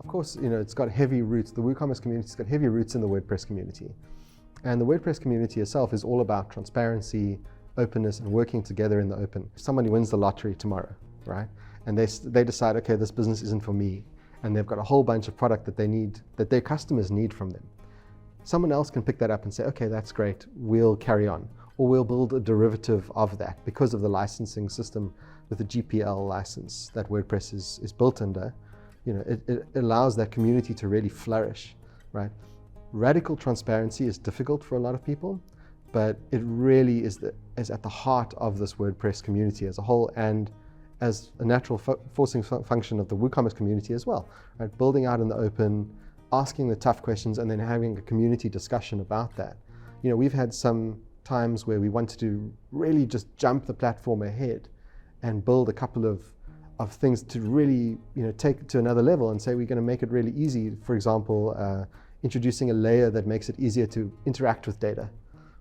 course, it's got heavy roots. The WooCommerce community's got heavy roots in the WordPress community. And the WordPress community itself is all about transparency, openness, and working together in the open. If somebody wins the lottery tomorrow, right? And they decide, okay, this business isn't for me. And they've got a whole bunch of product that they need, that their customers need from them. Someone else can pick that up and say, okay, that's great, we'll carry on. Or we'll build a derivative of that because of the licensing system with the GPL license that WordPress is built under. It allows that community to really flourish, right? Radical transparency is difficult for a lot of people, but it really is at the heart of this WordPress community as a whole, and as a natural forcing function of the WooCommerce community as well, right? Building out in the open, asking the tough questions, and then having a community discussion about that. We've had some times where we wanted to really just jump the platform ahead and build a couple of things to really take it to another level and say we're going to make it really easy. For example, introducing a layer that makes it easier to interact with data,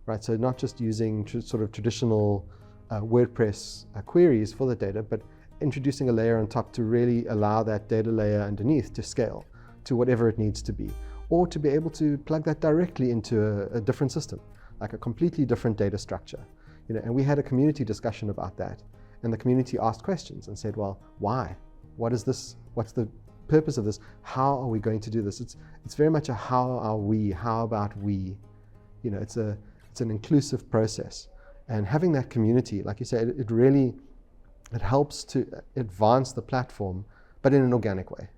right? So not just using sort of traditional WordPress queries for the data, but introducing a layer on top to really allow that data layer underneath to scale to whatever it needs to be, or to be able to plug that directly into a different system, like a completely different data structure. And we had a community discussion about that, and the community asked questions and said, well, why? What is this? What's the purpose of this? How are we going to do this? It's very much a how are we, how about we? It's an inclusive process. And having that community, like you said, it helps to advance the platform, but in an organic way.